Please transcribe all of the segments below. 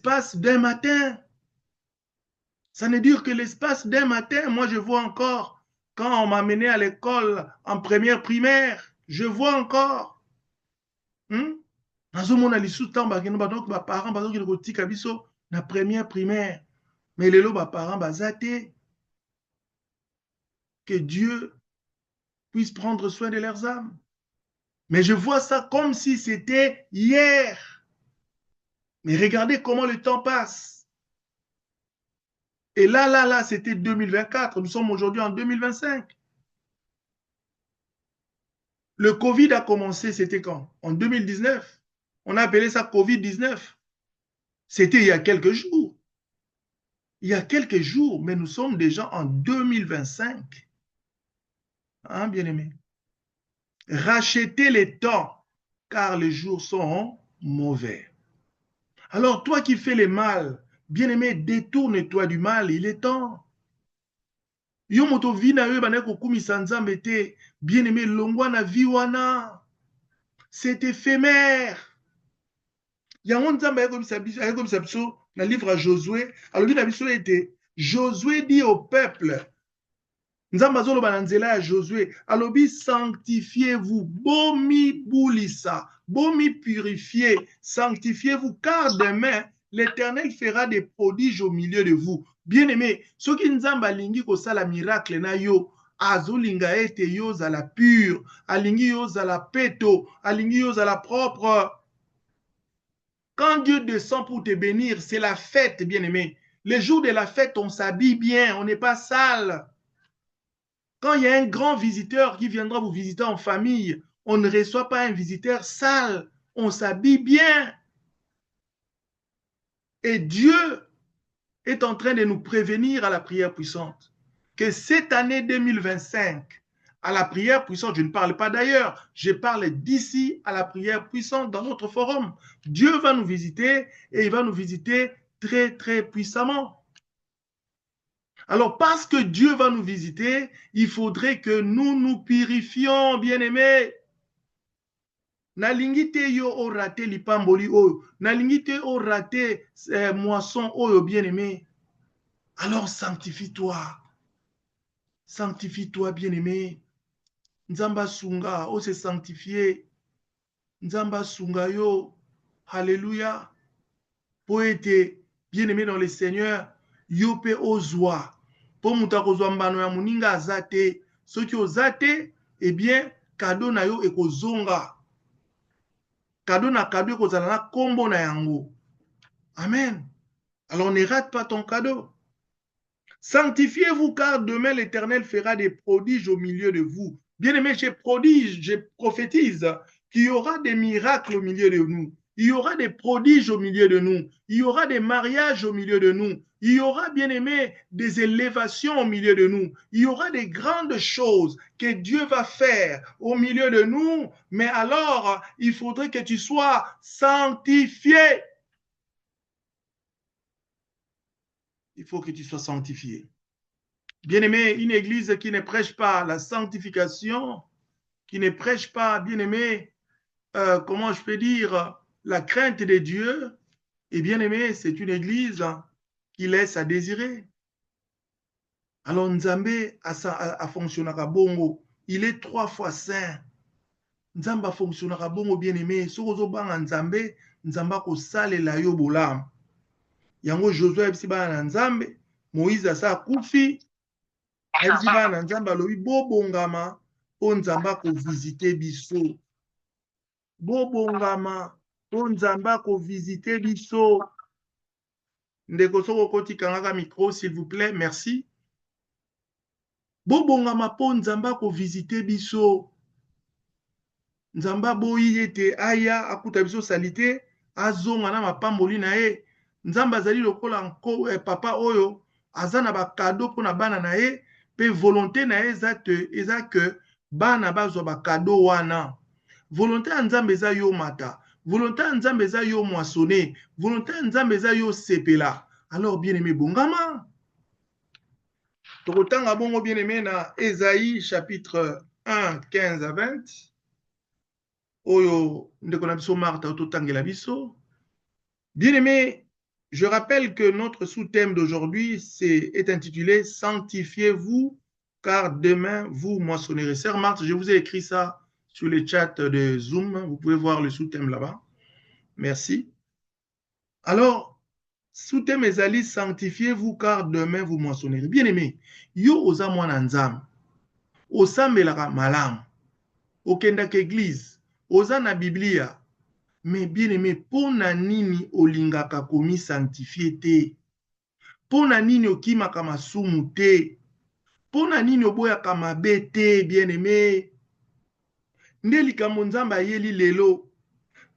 l'espace d'un matin. Ça ne dure que l'espace d'un matin. Moi, je vois encore, quand on m'a mené à l'école en première primaire, je vois encore. Nazomona lisusu ntango bakende donc baparent bazokende kotika biso na première primaire. Mais lelo baparent baza te. Que Dieu puisse prendre soin de leurs âmes. Mais je vois ça comme si c'était hier. Mais regardez comment le temps passe. Et là, c'était 2024. Nous sommes aujourd'hui en 2025. Le Covid a commencé, c'était quand? En 2019. On a appelé ça Covid-19. C'était il y a quelques jours. Il y a quelques jours, mais nous sommes déjà en 2025. Hein, bien-aimé? Rachetez les temps, car les jours sont mauvais. Alors, toi qui fais le mal, bien-aimé, détourne-toi du mal, il est temps. Yo moto vi na yo bana kokumisa nzambe te, bien-aimé, longwa na vi wana. C'est éphémère. Yango nzambe ayekomisa biso na livre à Josué, alobi na biso ete Josué dit au peuple, nzambe azoloba na nzela ya Josué, alobi sanctifiez-vous, bomi bulisa, bomi purifiez, sanctifiez-vous, car demain l'Éternel fera des prodiges au milieu de vous. Bien-aimé, soki nzambe alingi kosala miracle na yo, azolinga ete yo ozala pur, alingi yo ozala peto, alingi yo ozala propre. Quand Dieu descend pour te bénir, c'est la fête, bien-aimé. Les jours de la fête, on s'habille bien, on n'est pas sale. Quand il y a un grand visiteur qui viendra vous visiter en famille, on ne reçoit pas un visiteur sale, on s'habille bien. Et Dieu est en train de nous prévenir à la prière puissante que cette année 2025, à la prière puissante, je ne parle pas d'ailleurs, je parle d'ici à la prière puissante dans notre forum. Dieu va nous visiter et il va nous visiter très, très puissamment. Alors, parce que Dieu va nous visiter, il faudrait que nous nous purifions, bien-aimés. Nalingi te yo orate lipamboli oyo, nalingi te orate moisson oyo, bien-aimé. Alors, sanctifie-toi. Sanctifie-toi, bien-aimé. Nzamba sunga, o se sanctifier. Nzamba sunga yo. Alléluia. Poete, bien-aimé dans le Seigneur, yo pe ozwa. Po muta kozwa mbano ya muninga azate. Soki ozate, eh bien, cadeau na yo ekozonga. Cadeau na cadeau ekozala na kombo na yango. Amen. Alors ne rate pas ton cadeau. Sanctifiez-vous car demain l'Éternel fera des prodiges au milieu de vous. Bien-aimés, je prophétise qu'il y aura des miracles au milieu de nous. Il y aura des prodiges au milieu de nous. Il y aura des mariages au milieu de nous. Il y aura, bien-aimés, des élévations au milieu de nous. Il y aura des grandes choses que Dieu va faire au milieu de nous. Mais alors, il faudrait que tu sois sanctifié. Il faut que tu sois sanctifié. Bien-aimé, une église qui ne prêche pas la sanctification, qui ne prêche pas, bien-aimé, comment je peux dire, la crainte de Dieu, et bien-aimé, c'est une église qui laisse à désirer. Alors Nzambe a fonctionné à bongo. Il est 3 fois saint. Nzambe a fonctionné à bongo, bien-aimé. Si vous avez Nzambe, Nzambe a sale la yo bolam. Yango Josué a bana Nzambe, Moïse a sa koufi, ayebisi bana nzambe alobi bobongama mpo nzambe akovisite biso, bobongama mpo nzambe akovisite biso. Ndeko soko okotikangaka micro s'il vous plaît, merci. Bobongama mpo nzambe akovisite biso. Nzambe aboyi ete aya akuta biso salite azonga na mapamboli na ye. Nzambe azali lokola papa oyo aza na bakado mpo na bana na ye, pe volonté na ye eza ke bana bazwa bakado wana. Volonté ya nzambe eza yo mata, volonté ya nzambe eza yo moissonner, volonté ya nzambe eza yo sepela. Alors bien aimé bongama. Tokotanga bongo bien aimé na Ésaïe chapitre 1 15 à 20. Oyo ndeko na biso Martha ototangela biso. Bien aimé, Je rappelle que notre sous-thème d'aujourd'hui est intitulé « Sanctifiez-vous, car demain vous moissonnerez ». Sœur Marthe, je vous ai écrit ça sur le chat de Zoom. Vous pouvez voir le sous-thème là-bas. Merci. Alors, sous-thème ezali « Sanctifiez-vous, car demain vous moissonnerez ». Bien aimé, yo oza mwana nzambe, osambelaka malamu, okendaka église, oza na Biblia, mais bien aimé, pona nini olingaka komi sanctifié te? Pona nini okimaka masumu te? Pona nini oboyaka mabe te, bien aimé? Nde likambo nzambe ayeli lelo,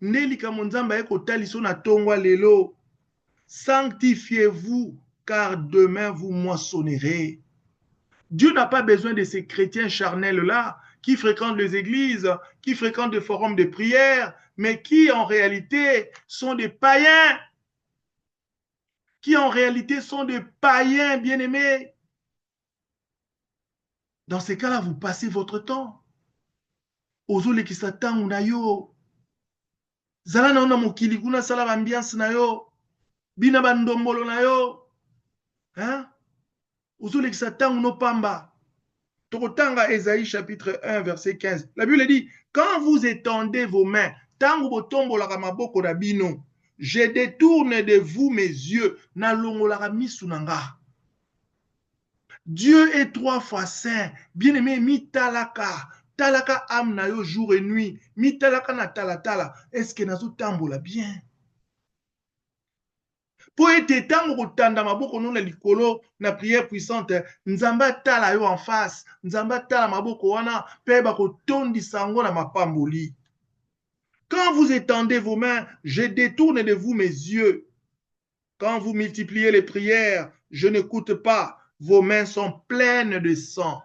nde likambo nzambe aye kotaliso na tongwa lelo. Sanctifiez-vous, car demain vous moissonnerez. Dieu n'a pas besoin de ces chrétiens charnels-là qui fréquentent les églises, qui fréquentent des forums de prière, mais qui en réalité sont des païens. Qui en réalité sont des païens bien-aimés. Dans ces cas-là, vous passez votre temps. Ozolekisa ntango na yo. Zala na mokili kuna sala ambiance na yo. Bina bandombolo na yo. Hein? Ozolekisa ntango no pamba. Tokotanga Ésaïe chapitre 1 verset 15. La Bible dit, quand vous étendez vos mains, tango botombolaka maboko na bino, je détourne de vous mes yeux, na longolaka misu nanga. Dieu est 3 fois saint. Bien-aimé, mi talaka. Talaka âme na yo jour et nuit. Mi talaka na talatala. Est-ce que nazo tambola bien? Po ete tango kotanda maboko no na likolo na prière puissante, nzamba tala yo en face, nzamba tala maboko wana, pe ba kotondisa ngo na mapamboli. Quand vous étendez vos mains, je détourne de vous mes yeux. Quand vous multipliez les prières, je n'écoute pas. Vos mains sont pleines de sang.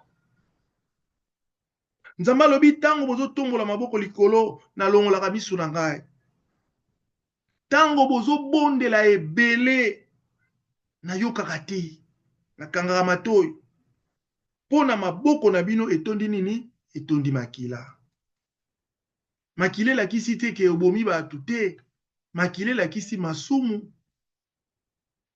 Nzamba lobi tango bozo tombola maboko likolo na longolaka misu na ngai. Tango bozo bondela ebele na yokaka te, na kangaka matoi. Pona maboko na bino etondi nini? Etondi makila. Makile lakisi te ke obomi batu te. Makile lakisi masumu.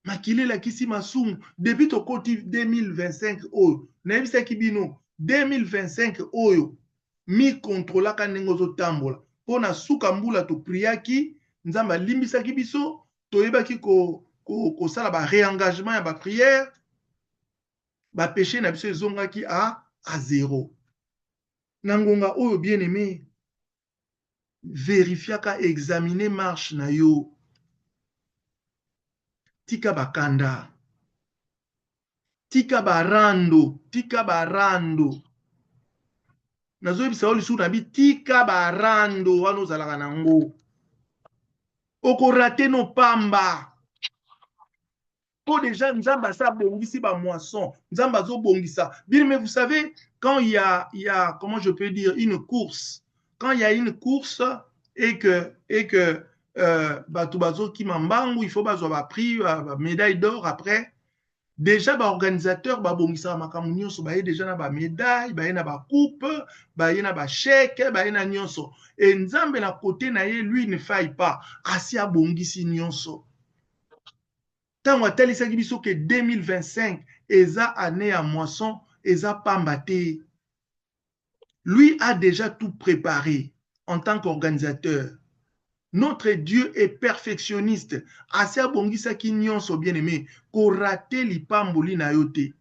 Makile lakisi masumu. Depuis tokoti 2025 oyo, nayebisaki bino 2025 oyo mi kontrolaka ndenge ozotambola. Pona suka mbula topriaki, nzamba limbisaki biso, toyebaki kosala ba réengagement ya ba prière, ba péché na biso ezongaki à zéro. Nangonga oyo bien aimé, vérifiaka examiner marche na yo. Tika bakanda. Tika barando. Tika barando. Nazoyebisa yo lisusu na bi tika barando wana ozalaka nango. Okorate no pamba. Po déjà nzamba sa bongisi ba moisson. Nzamba zo bongisa. Bien mais vous savez quand il y a comment je peux dire une course. Quand il y a une course et que bato bazo ki mambangu, il faut bazwa ba prix ba médaille d'or après. Déjà ba organisateur ba bongisa makambo nyonso ba ye déjà na ba médaille, ba ye na ba coupe, ba ye na ba chèque, ba ye na nyonso. Et nzambe na côté na ye lui ne faille pas. Asi a bongisi nyonso. Tango atalisaki biso que 2025 eza année à moisson, eza pamba te. Lui a déjà tout préparé en tant qu'organisateur. Notre Dieu est perfectionniste. Asi abongisaki nyonso bien-aimé, ko rate lipamboli na yo te.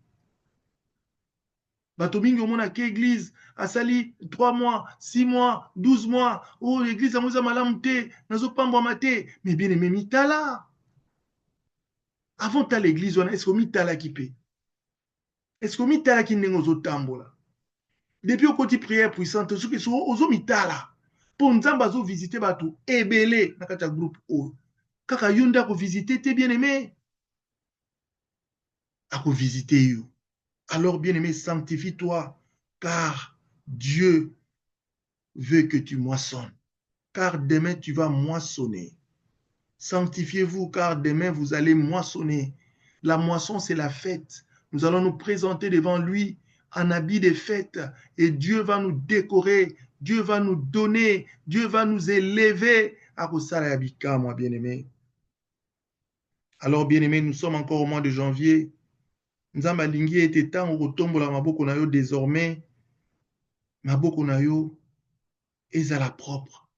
Bato mingi omona ke église asali 3 mois, 6 mois, 12 mois. Oh, l'église amoza malamu te, nazo pambwama te. Mais bien-aimé, mitala. Avant ta l'église, est-ce que mitala ki pe? Est-ce que mitala ki ndenge ozo tambola? Depuis au côté prière puissante, ce que ozo mitala. Pour nzamba zo visiter bato ebele na kati ya groupe o. Kaka yo nda ko visiter te bien-aimé. A ko visiter yo. Alors bien-aimé, sanctifie-toi car Dieu veut que tu moissonnes. Car demain tu vas moissonner. Sanctifiez-vous car demain vous allez moissonner. La moisson c'est la fête. Nous allons nous présenter devant lui en habit de fête et Dieu va nous décorer. Dieu va nous donner, Dieu va nous élever. À Kosala Yabika, moi bien-aimé. Alors, bien-aimés, nous sommes encore au mois de janvier. Nzamba lingi ete tango kotombola maboko na yo désormais. Maboko na yo ezala propre.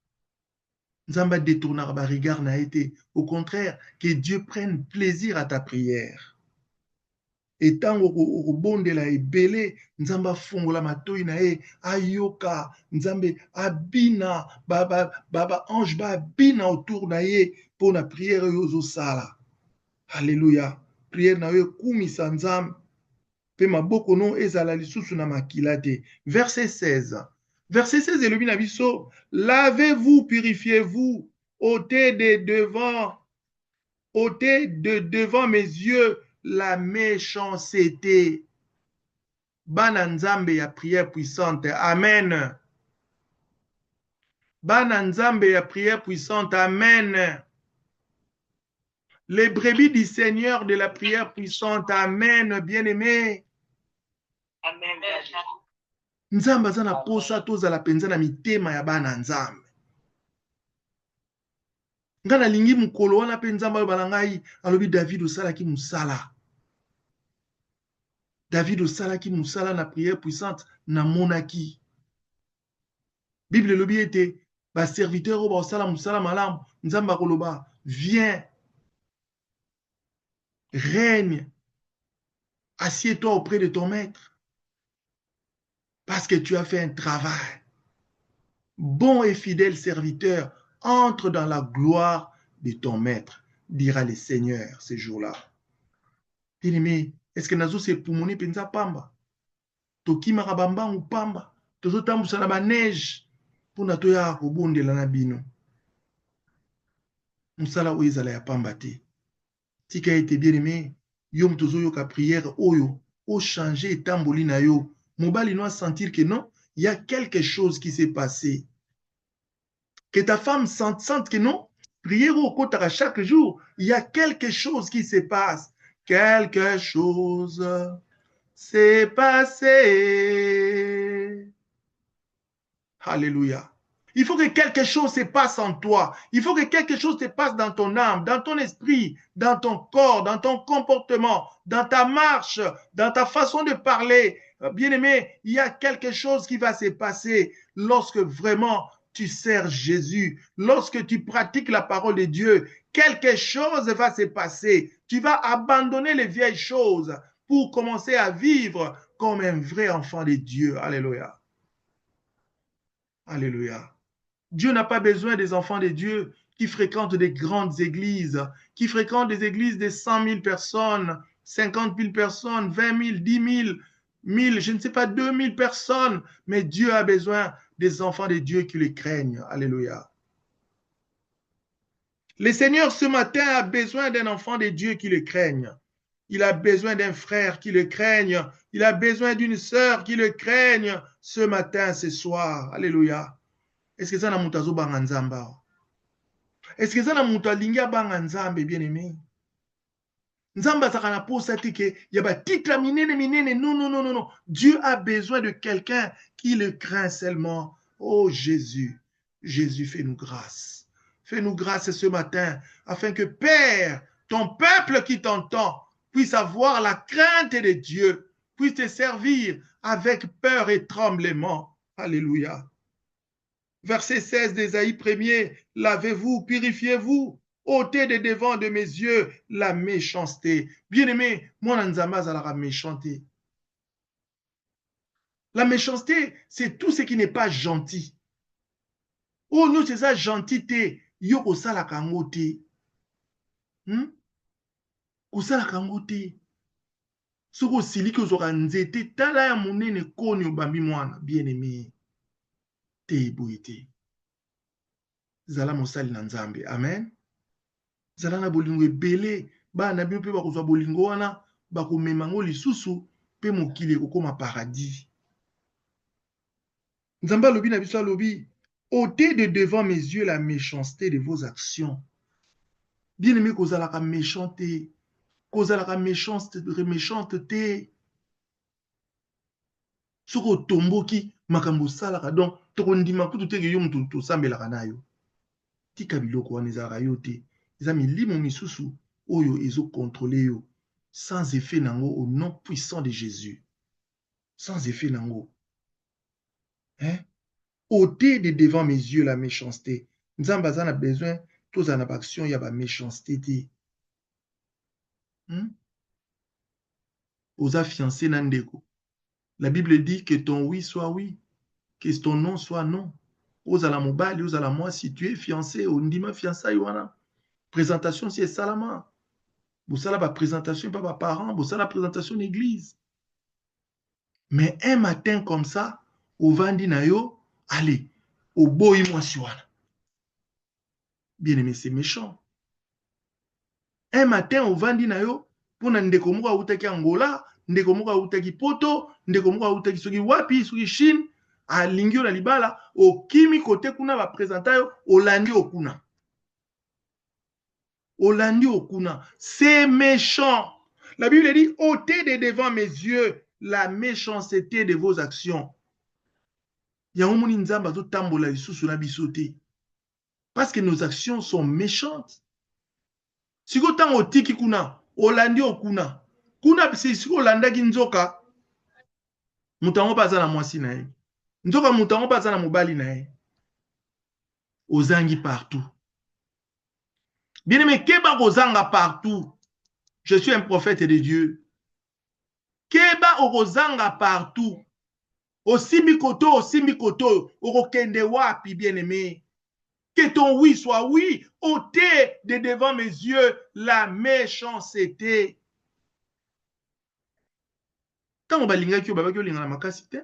Nzamba détournera ba regard na été. Au contraire, que Dieu prenne plaisir à ta prière. Et tango okobondela ebele, nzamba fungola matoi na ye, ayoka, nzambe abina, baba ange ba abina autour na ye, pour na prière yozo sala. Alléluia. Prière na yo kumisa nzambe. Pe maboko no ezala lisusu na makila te. Verset 16. Verset 16 elobi na biso, lavez-vous, purifiez-vous, ôtez de devant mes yeux la méchanceté. Bana nzambe ya prière puissante. Amen. Bana nzambe ya prière puissante. Amen. Les brebis du Seigneur de la prière puissante. Amen, bien-aimé. Amen. Nzambe aza na posa tozala penza na mitema ya bana nzambe. Nga nalingi mukolo wana pe nzambe alobala ngai alobi David osalaki musala. David osalaki musala na prière puissante na monaki. Bible elobi ete ba serviteur oyo baosala musala malamu nzambe akoloba viens, règne, assieds-toi auprès de ton maître parce que tu as fait un travail. Bon et fidèle serviteur, entre dans la gloire de ton maître, dira le Seigneur ce jour-là. Bien-aimé, est-ce que nazo se pumoni penza pamba? Tokimaka bambangu pamba, tozotambusa na baneige mpona toyaka kobondela na bino. Mosala oyo ezala ya pamba te. Tika ete bien-aimé, yo moto ozoyoka prière oyo, ochange etamboli na yo. Mobali no sentir que non, il y a quelque chose qui s'est passé. Que ta femme sente que non, prière au kotaka chaque jour, il y a quelque chose qui se passe. Quelque chose s'est passé. Alléluia. Il faut que quelque chose se passe en toi. Il faut que quelque chose se passe dans ton âme, dans ton esprit, dans ton corps, dans ton comportement, dans ta marche, dans ta façon de parler. Bien-aimé, il y a quelque chose qui va se passer lorsque vraiment tu sers Jésus, lorsque tu pratiques la parole de Dieu. Quelque chose va se passer. Tu vas abandonner les vieilles choses pour commencer à vivre comme un vrai enfant de Dieu. Alléluia. Alléluia. Dieu n'a pas besoin des enfants de Dieu qui fréquentent des grandes églises, qui fréquentent des églises de 100 000 personnes, 50 000 personnes, 20 000, 10 000, 1000, je ne sais pas, 2000 personnes. Mais Dieu a besoin des enfants de Dieu qui le craignent. Alléluia. Le Seigneur ce matin a besoin d'un enfant de Dieu qui le craigne. Il a besoin d'un frère qui le craigne. Il a besoin d'une sœur qui le craigne ce matin, ce soir. Alléluia. Est-ce que ça n'a pas banga nzamba? Est-ce que ça n'a pas banga nzambe, bien-aimé? Nzamba ça n'a pas ça que y a ba titre minene minene. Non, non, non, non, non. Dieu a besoin de quelqu'un qui le craint seulement. Oh Jésus, Jésus, fais-nous grâce. Fais-nous grâce ce matin afin que Père, ton peuple qui t'entend, puisse avoir la crainte de Dieu, puisse te servir avec peur et tremblement. Alléluia. Verset 16 d'Ésaïe 1er, lavez-vous, purifiez-vous, ôtez de devant de mes yeux la méchanceté. Bien-aimé, moi, Nzamba la méchanceté. La méchanceté, c'est tout ce qui n'est pas gentil. Oh, nous, c'est ça, gentité. Yo, kosala kangote. Kosala kangote. Soko sili kozora nzete, tala ya monene koni obambi mwana, bien-aimé. Te boite. Zala mosali na nzambe. Amen. Zala na bolingo ebele bana bino mpe bakozwa bolingo wana bakomema ngo lisusu mpe mokili ekokoma paradis. Nzambe alobi na biso alobi ôtez de devant mes yeux la méchanceté de vos actions. Bien-aimé, kozalaka méchanté, kozalaka méchante te. Soko otomboki makambo osalaka donc tokondima kutu teke yo moto tosambelaka na yo. Tika biloko wana ezalaka yo te. Eza milimo misusu oyo ezo contrôler yo sans effet nango au nom puissant de Jésus. Sans effet nango. Hein? Ôtez de devant mes yeux la méchanceté. Nzamba a besoin, tous en action, il y a la méchanceté. Osa fiancé nandeko. La Bible dit que ton oui soit oui, que ton non soit non. Osa la mobali, osa la moi, si tu es fiancé, on dit ma fiançaille, wana. Présentation, c'est salama. Vous savez la présentation, pas par parents, vous savez la présentation d'église. Mais un matin comme ça, au vandi na yo, allez, au boy moi wana. Bien aimé, c'est méchant. Un matin, au vandi na yo, pour ndeko moko autaki Angola, ndeko moko autaki Poto, ndeko moko autaki soki wapi, soki Chine, alingi yo na libala, okimi kote kuna ba présenta yo, olandi okuna. Olandi okuna. C'est méchant. La Bible dit, ôtez de devant mes yeux la méchanceté de vos actions. Yango moni nzamba zo tambola lisusu na biso te. Parce que nos actions sont méchantes. Si vous avez un tiki kuna, olandi okuna. Kuna si olandaki nzoka, mutango baza na mwasi na ye. Nzoka mutango baza na mobali na ye. Ozangi partout. Bien aimé, keba ozanga partout. Je suis un prophète de Dieu. Keba ozanga partout. Osimbi koto, okokende wapi, bien aimé. Que ton oui soit oui, ôtez de devant mes yeux la méchanceté. Quand on va linga kyo babaki linga na makasi te.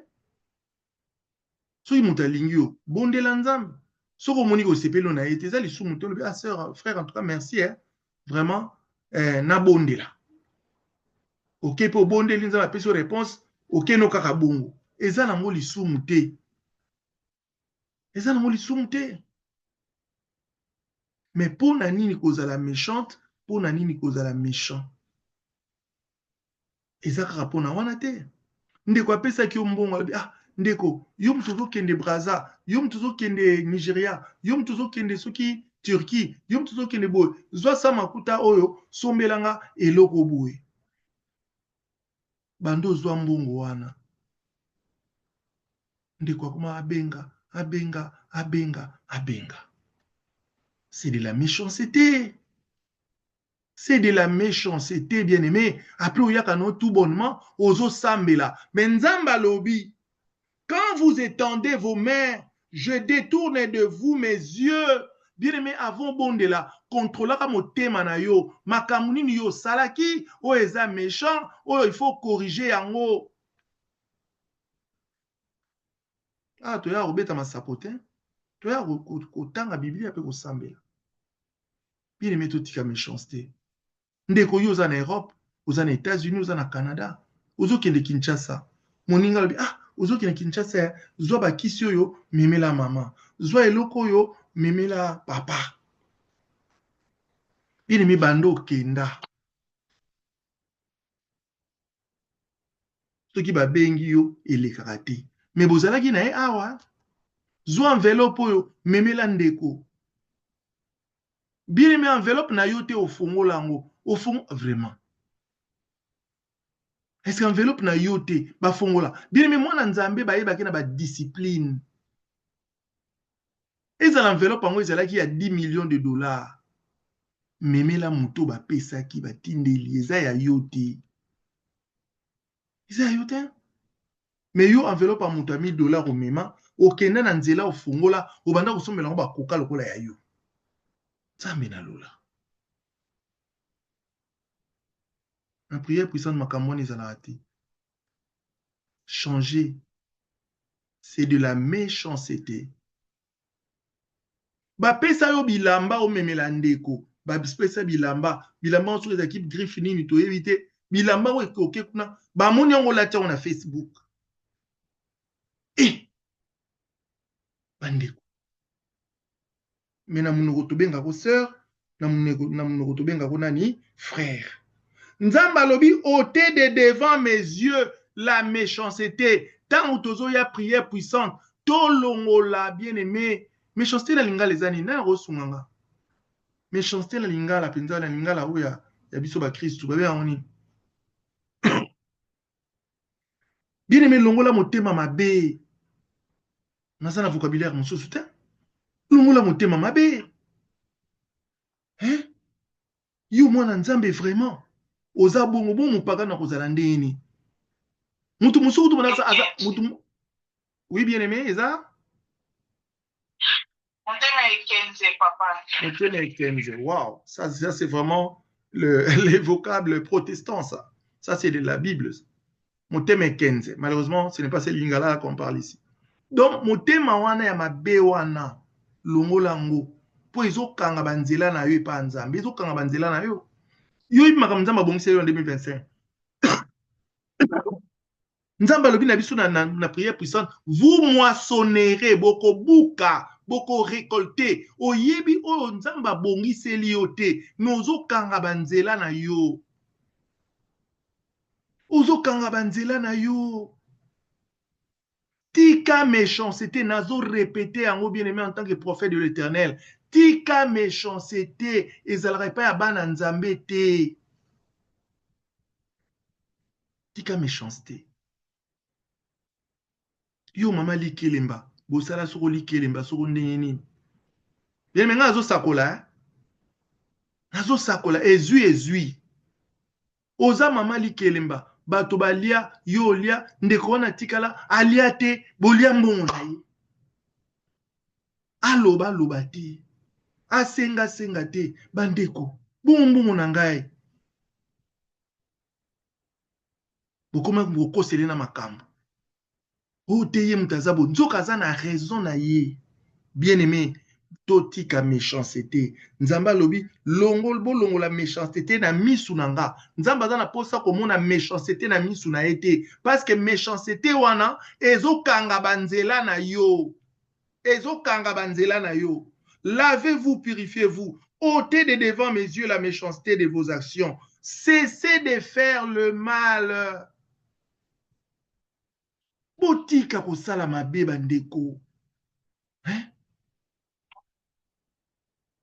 Soki muta lingyo bondela nzambe. Soko moni ko sepelo na yete za lisu muto le sœur frère en tout cas merci hein. Vraiment na bondela. OK pour bondela nzambe apesi réponse OK no kaka bongo. Eza na mo lisu muté. Eza na mo lisu muté. Mais pour nani kozala méchante, pour nani kozala méchant. Eza kaka pona wana te. Ndeko apesa ki mbongo ah ndeko yo mtuzo kende Brazza, yo mtuzo kende Nigeria, yo mtuzo kende soki Turquie, yo mtuzo kende boy. Zwa sa makuta oyo sombelanga eloko boy. Bando zwa mbongo wana. Ndeko akoma abenga. C'est de la méchanceté. C'est de la méchanceté, bien-aimé. Après, il y a tout bonnement, ozo sambela. Mais nzamba lobi, quand vous étendez vos mains, je détourne de vous mes yeux. Bien-aimé, avant bondela, contrôlera mo tema na yo, makamuni yo salaki, o eza méchant, o il faut corriger yango. Ah, tu as robeta ma sapotin. Tu as kotanga Biblia pe ko sambela. Bien-aimé, tout tika méchanceté. Ndeko yo za na Europe, oza na États-Unis, oza na Canada, ozo kende Kinshasa. Moninga lobi, ah, ozo kende Kinshasa, zwa bakisi oyo, memela mama. Zwa eloko oyo, memela papa. Bien aimé bando kenda. Soki ba bengi yo, elekaka te. Mais bozalaki na ye awa, zwa enveloppe oyo, memela ndeko. Bien aimé enveloppe na yo te ofongola yango. Vraiment. Est-ce qu'enveloppe na yote ba fongola? Bien aimé mwana nzambe ba yeba na ba discipline. Eza l'enveloppe yango ezalaki ya 10 millions de dollars. Memela muto ba pesaki ba tindeli eza ya yote. Eza ya yote. Mais yo enveloppe ya muto ya 1000 dollars au mema, okenda na nzela ofongola, obanda kosombela ngo ba koka lokola ya yo. Nzambe na lola. La prière puissante makamwani ezalaki. Changer, c'est de la méchanceté. Ba pesa yo bilamba o memela ndeko. Ba pesa bilamba sur les équipes griffe nini to éviter. Bilamba o ekoke kuna. Ba moni yango latia na Facebook. Bandeko. Mais na munoko to benga ko sœur, na munoko to benga ko nani frère. Nzamba lobi ôtez de devant mes yeux la méchanceté. Tant otozo ya prière puissante, to longola bien-aimé. Méchanceté na lingala ezani na rosunganga. Méchanceté na lingala penza na lingala oya ya biso ba Kristo ba bien oni. Bien aimé longola motema mabe. Naza na vocabulaire mosusu te. Longola motema mabe. Hein? Yo mwana nzambe vraiment. Oza bongo bongo paka na kozala ndeni. Mutu musuku tu mwana aza mutu. Oui bien aimé, eza? Motema ekenze papa. Motema ekenze. Wow, ça c'est vraiment les vocables protestants ça. Ça c'est de la Bible. Motema ekenze. Malheureusement, ce n'est pas ce lingala qu'on parle ici. Donc motema wana ya mabe wana longola ngo po ezokanga banzela na yo epa nzambe, ezokanga banzela na yo. Yo ibimaka nzambe abongisi yo en 2025. Nzambe alobi na biso na prière puissante, vous moissonnerez, boko buka, boko récolter. Oyebi oyo nzambe abongiseli yo te, nozokanga banzela na yo. Ozokanga banzela na yo. Tika méchanceté, nazo répété yango bien aimé en tant que prophète de l'Éternel. Tika méchanceté, ezalaka pa ya bana nzambe te. Tika méchanceté. Yo mama likelemba, bosala soko likelemba, soko ndenge nini. Bien aimé, nazo sakola, nazo sakola, ezui. Oza mama likelemba. Bato balia, yo lia, ndeko wana tikala, alia te, bolia mbongo na ye. Aloba te. Asenga te, bandeko. Bongo na ngai. Bokoma bokosele na makambo. O te ye mutazabo, nzoka za na raison na ye. Bien aimé, totika méchanceté. Nzamba lobi, longo la méchanceté na misu nanga. Nzamba za na posa komona méchanceté na misu na ete. Parce que méchanceté wana, ezokanga banzela na yo. Ezokanga banzela na yo. Lavez-vous, purifiez-vous. Ôtez de devant mes yeux la méchanceté de vos actions. Cessez de faire le mal. Botika kosala mabe bandeko. Hein?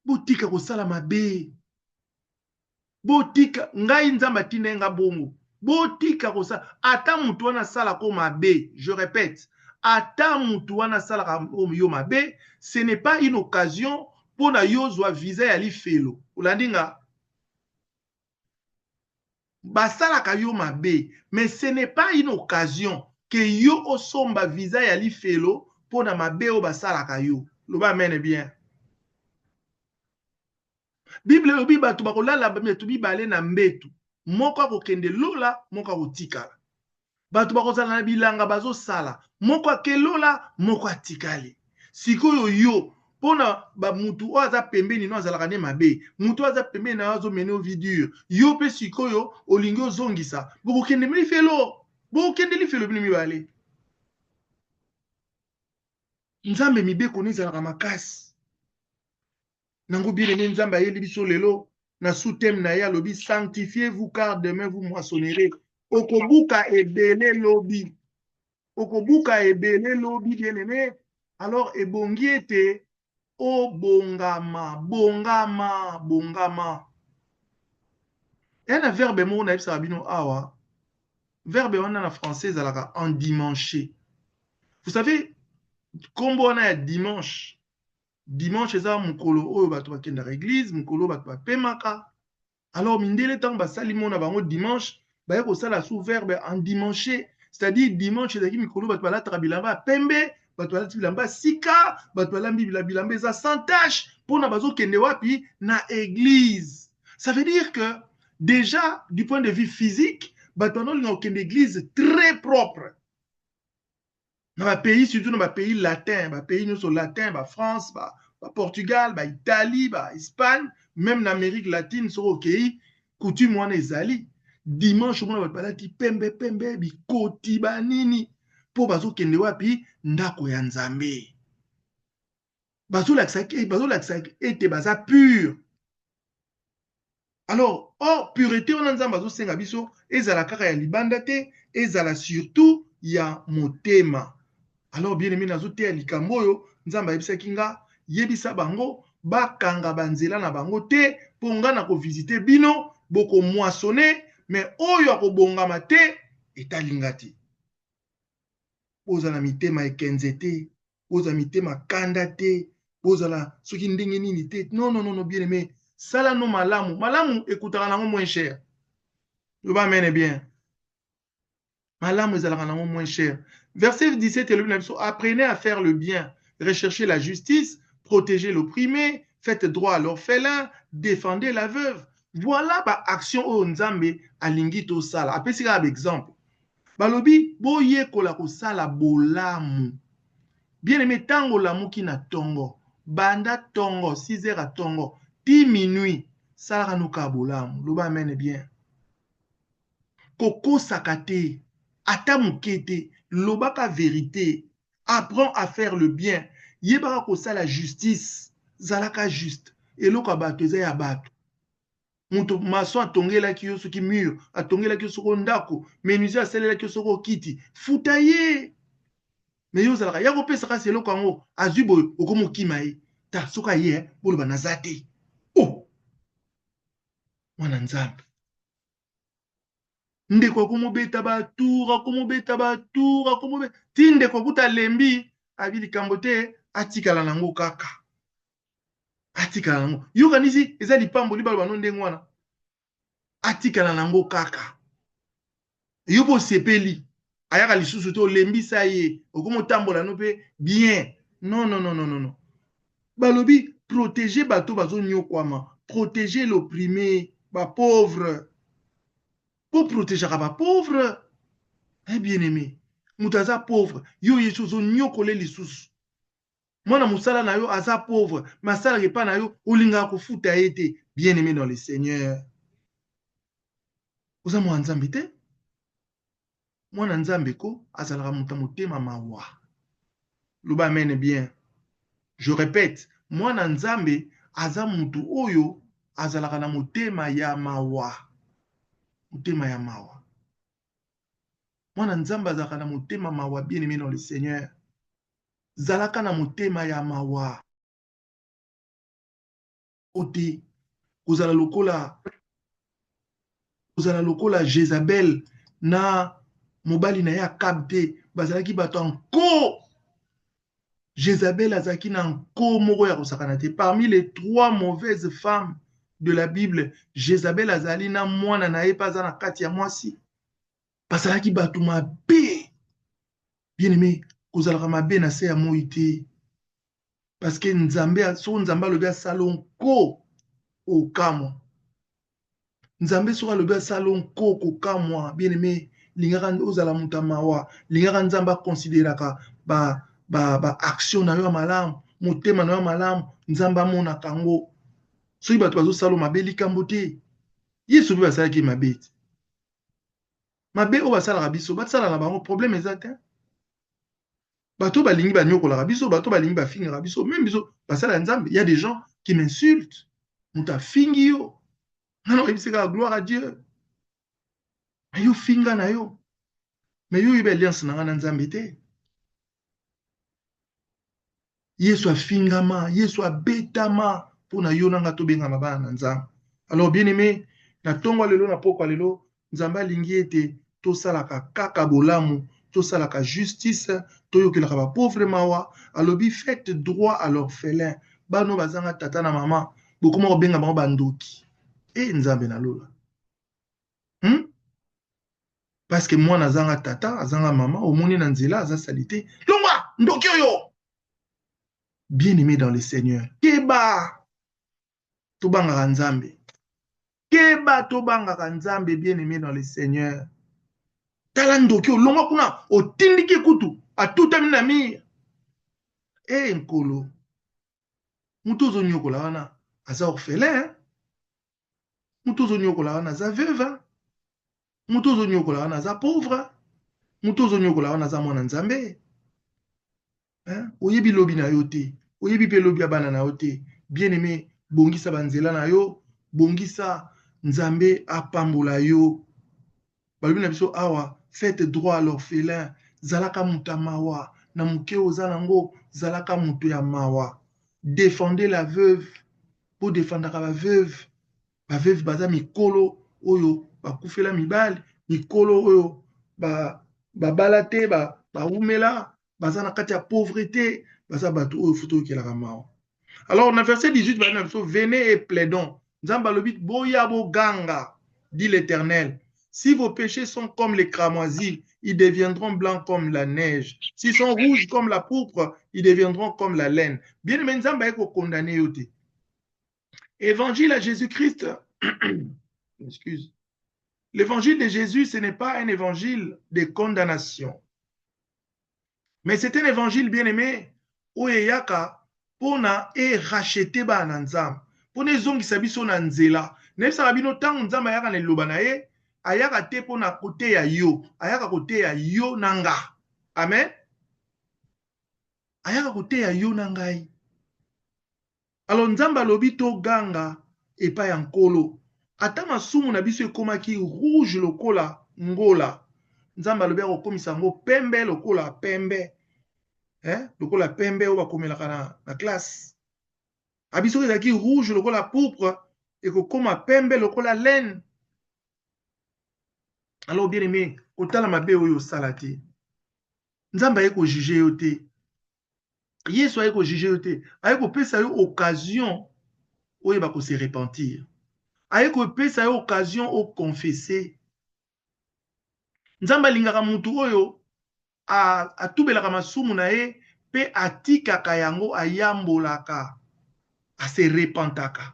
Botika kosala mabe. Botika ngai nzamba tinenga bongo. Botika kosala ata mutu wana sala ko mabe. Je répète, ata mutu wana sala yo mabe, ce n'est pas une occasion pour na yo zwa visa ya lifelo. Olandinga basalaka yo mabe, mais ce n'est pas une occasion que yo osomba visa ya lifelo pour na mabe o basalaka yo. Loba mene bien. Bible lobi bato bakolala bato bibale na mbetu. Moko akokende lola, moko akotikala. Bato bakozala na bilanga bazosala. Moko akelola, moko atikali. Sikoyo yo pona ba mutu o aza pembeni no azalaka ne mabe. Mutu aza pembeni na azo mene vidure. Yo pe sikoyo olingi ozongisa. Bokokende lifelo. Bokokende lifelo bino mibale. Nzambe mibeko nezalaka makasi. Nango bien aimé nzambe ayeli biso lelo na sous-thème na ya lobi sanctifiez-vous car demain vous moissonnerez. Okobuka ebele lobi. Okobuka ebele lobi bien aimé. Alors ebongi ete o bongama. Et un verbe mo na yebisa bino awa. Verbe wana na français ezalaka endimanché. Vous savez kombo wana ya dimanche. Dimanche eza mukolo oyo bato bakendaka église, mukolo bato bapemaka. Alors mindele tango basali mona bango dimanche, baye kosala sous verbe endimanché, c'est-à-dire dimanche ezaki mikolo bato balataka bilamba pembe, bato balati bilamba sika, bato balambi bilamba eza sans tache, pona bazokende wapi na église. Ça veut dire que déjà du point de vue physique, bato banolinga kokende église très propre. Dans les pays, surtout dans les pays latins, les pays nous sont latins, France, Portugal, Italie, Espagne, même en Amérique latine, sont ok, coutume on est allé. Dimanche, on va parler pembe, bikoti, banini, pour bazo kende wapi, ndako ya nzambe. Bazo laksak, ete baza pur. Alors, pureté, on a nzambe bazo senga biso, ezala kaka ya libanda te, ezala surtout ya motema. Alors bien aimé nazo te likambo oyo nzamba yebisaki nga yebisa bango bakanga banzela na bango te ponga na ko visiter bino boko moissonné, mais oyo akobongama te etalinga te. Bozala mitema ekenze te, bozala mitema kanda te, bozala soki ndenge nini te. Non, non, non, non, bien aimé. Sala no malamu. Malamu ekutaka nango moins cher. Je vais amener bien. Malamu ezalaka nango moins cher. Verset 17, apprenez à faire le bien, recherchez la justice, protégez l'opprimé, faites droit à l'orphelin, défendez la veuve. Voilà ba action oyo Nzambe alingi tosala. Apesi kaka exemple. Balobi boyekola kosala bolamu. Bien aimé, tango lamuki na tongo, banda tongo, 6 heures à tongo, 10 minuit, salaka nuka bolamu. Loba amene bien. Koko sakate, ata mukete, lobaka vérité, apprends à faire le bien. Yebaka kosala justice, zalaka juste. Eloka bato eza ya bato. Muto maso atongelaki yo soki mur, atongelaki yo soko ndako, menuisier asalelaki yo soko kiti, futa ye. Mais yo zalaka ya kopesaka selo kango azwi boye okomokima ye ta soka ye boloba naza te. Oh mwana Nzambe ndeko akomobeta batour akomobeta batour akomobeta ti ndeko kuta lembi abi likambo te atikala nango kaka atikala nango yokanisi eza lipambo libaloba no ndenge wana atikala nango kaka yo bosepeli ayaka lisusu te olembisa ye okomotambola no mpe bien. Non, non, non, non, non, non. Balobi, protéger bato bazo nyokwama, protéger l'opprimé, ba pauvre. Pour protéger ba pauvre. Eh bien aimé, mutaza pauvre, yo yesu zo nyokole lisusu. Mwana musala na yo aza pauvre, masala ke pa na yo olinga ko futa ete. Bien aimé dans le Seigneur. Oza mwa Nzambe te? Mwana Nzambe ko azalaka mutema mawa. Luba amene bien. Je répète, mwana Nzambe aza mutu oyo azalaka na mutema ya mawa. Mutema ya mawa. Mwana Nzambe azalaka na mutema mawa, bien aimé dans le Seigneur. Zalaka na mutema ya mawa. Ote kozala lokola Jezabel na mobali na ya kabte bazalaki bato anko. Jezabel azaki na nko moko ya kosakana te. Parmi les 3 mauvaises femmes de la Bible, Jezabel azali na mwana na ye paza na kati ya mwasi. Bazalaki bato mabe. Bien aimé, kozalaka mabe na se ya moi te. Parce que Nzambe so Nzambe alobi asala nko okamwa. Nzambe so alobi asala nko kokamwa. Bien aimé, lingaka ozala muta mawa, lingaka Nzambe considéraka ba action na yo malamu, motema na yo malamu, Nzambe amona kango. Soki bato bazosala mabe likambo te. Yesu mpe basalaki mabe te. Mabe oyo basalaka biso, basala na bango problème eza te. Bato balingi banyokolaka biso, bato balingi bafingaka biso, même biso basala Nzambe. Il y a des gens qui m'insultent. Muta fingi yo. Nana oyebisaka gloire à Dieu. Mais yo finga na yo. Mais yo yeba alliance na nga na Nzambe te. Yesu afingama, Yesu abetama pona yo nanga tobengama bana na Nzambe. Alors bien aimé, na tongo lelo na poko lelo, Nzambe alingi ete tosalaka kaka bolamu, tosalaka justice, toyokelaka ba pauvre mawa, alobi faites droit à l'orphelin. Bano bazanga tata na mama, bokoma kobenga bango bandoki. Nzambe na lola. Parce que moi nazanga tata, azanga mama, omoni na nzela aza salite. Longwa, ndoki oyo. Bien aimé dans le Seigneur. Keba tobangaka Nzambe. Keba tobangaka Nzambe, bien aimé dans le Seigneur. Tala ndoki olongwa kuna otindiki kutu atutami na mire. Nkolo. Mutu ozonyokola wana aza orphelin. Mutu ozonyokola wana aza veuve. Mutu ozonyokola wana aza pauvre. Mutu ozonyokola wana aza mwana Nzambe. Oyebi lobi na yo te. Oyebi pe lobi ya bana na yo te. Bien aimé, bongisa banzela na yo, bongisa Nzambe apambola yo. Balobi na biso awa, faites droit à l'orphelin, zalaka muta mawa, na muke oza nango, zalaka mutu ya mawa. Défendez la veuve, pour défendre la veuve. baveve baza mikolo oyo bakufela mibali, mikolo oyo babala te, baumela, baza na kati ya pauvreté, baza bato oyo futa okelaka mawa. Alors, dans verset 18, venez et plaidons. Nzamba alobi boya boganga, dit l'Éternel. Si vos péchés sont comme les cramoisis, ils deviendront blancs comme la neige. S'ils sont rouges comme la pourpre, ils deviendront comme la laine. Bien aimé, Nzamba eko condamné yote. Évangile à Jésus-Christ, excuse. L'évangile de Jésus, ce n'est pas un évangile de condamnation. Mais c'est un évangile bien aimé, oyeyaka, pona e racheter ba na nzambe. Pona ezongisa biso na nzela. Nebisaka bino ntango nzambe ayaka na eloba na ye, ayaka te pona kote ya yo, ayaka kote ya yo na nga. Amen. Ayaka kote ya yo na ngai. Alors nzambe alobi to ganga epai ya nkolo. Ata masumu na biso ekomaki rouge lokola ngola. Nzambe alobi akokomisa yango pembe lokola pembe. Lokola pembe oyo bakomelaka na classe. Abiso ezalaki rouge lokola pourpre ekokoma pembe lokola laine. Alors bien aimé, kotala mabe oyo osala te. Nzambe aye kojuge yo te. Yesu aye kojuge yo te. Aye kopesa yo occasion oyo bakose repentir. Aye kopesa yo occasion o confesser. Nzambe alingaka mutu oyo atubelaka masumu na ye pe atikaka yango ayambolaka se repentaka.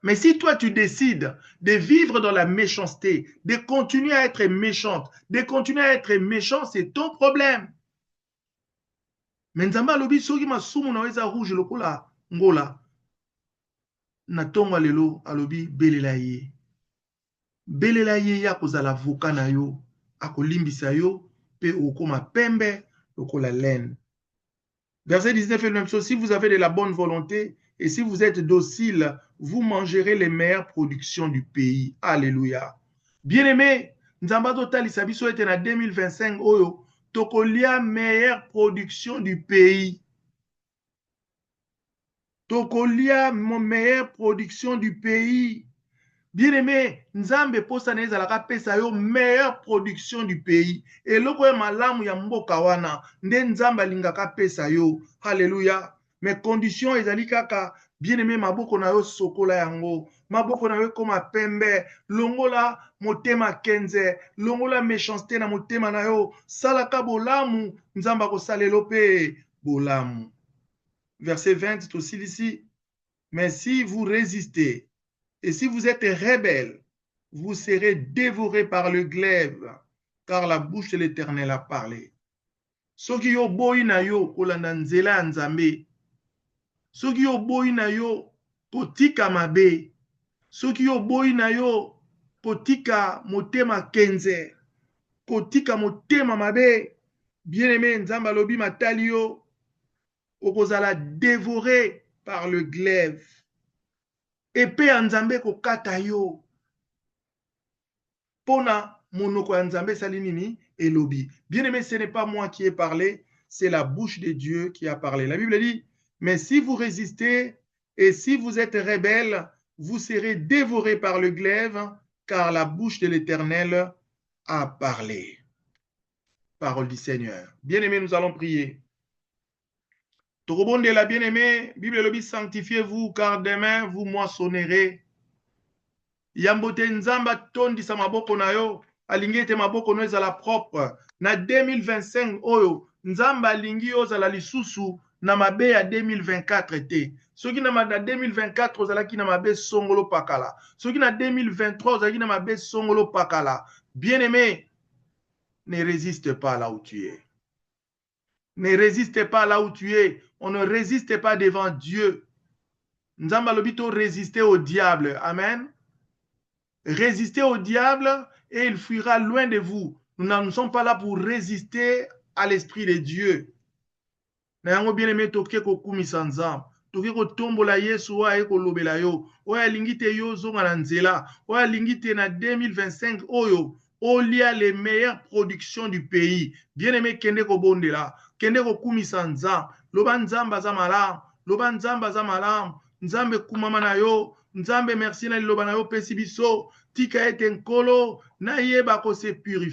Mais si toi tu décides de vivre dans la méchanceté, de continuer à être méchante, de continuer à être méchant, c'est ton problème. Mais nzambe alobi soki masumu na eza rouge lokola ngola na tongo lelo alobi belela ye. Belela ye ya kozala avocat na yo, akolimbisa yo pe okoma pembe lokola laine. Verset 19 et le même chose, si vous avez de la bonne volonté et si vous êtes docile, vous mangerez les meilleures productions du pays. Alléluia. Bien-aimé, nzamba totalisa biso ete na 2025 oyo tokolia meilleure production du pays. Tokolia meilleure production du pays. Bien-aimé, nzambe posa na ezalaka pesa yo meilleure production du pays. Et loko ya malamu ya mboka wana, nde nzambe alingaka pesa yo. Alléluia. Mais condition ezali kaka, bien-aimé, maboko na yo sokola yango. Maboko na yo koma pembe, longola motema kenze, longola méchanceté na motema na yo, salaka bolamu, nzamba ko salelo pe bolamu. Verset 20 aussi ici. Mais si vous résistez, et si vous êtes rebelles, vous serez dévorés par le glaive, car la bouche de l'Éternel a parlé. Soki yo boyi na yo kolanda nzela nzambe, soki yo boyi na yo kotika mabe, soki yo boyi na yo kotika motema kenze, kotika motema mabe, bien-aimé nzambe alobi matali yo, okozala dévoré par le glaive. Epée ya nzambe kokata yo. Pona monoko ya nzambe sali nini elobi. Bien-aimé, ce n'est pas moi qui ai parlé, c'est la bouche de Dieu qui a parlé. La Bible dit, mais si vous résistez et si vous êtes rebelles, vous serez dévorés par le glaive, car la bouche de l'Éternel a parlé. Parole du Seigneur. Bien-aimé, nous allons prier. Torobonde la bien-aimé, Bible lobi, sanctifiez-vous, car demain vous moissonnerez. Yambote nzamba tondisa maboko na yo, alingi ete maboko no ezala propre. Na 2025 oyo, nzamba alingi ozala lisusu na mabe ya 2024 te. Soki na 2024 ozalaki na mabe songolo pakala. Soki na 2023 ozalaki na mabe songolo pakala. Bien-aimé, ne résiste pas là où tu es. Ne résiste pas là où tu es. On ne résiste pas devant Dieu. Nzamba lobito résister au diable. Amen. Résistez au diable et il fuira loin de vous. Nous ne sommes pas là pour résister à l'Esprit de Dieu. Nayango bien-aimé toke kokumisa nzambe. Toke kotombola Yesu wa eko lobela yo. Oya lingite yo zonga na nzela. Oya lingite na 2025 oyo. Olia les meilleures productions du pays. Bien-aimé kende ko bondela. Kende ko kumisa nzambe. Loba nzamba za malamu. Loba nzamba za malamu. Nzambe kumama na yo. Nzambe merci na liloba na yo pesi biso tika ete nkolo nayeba ko se purifier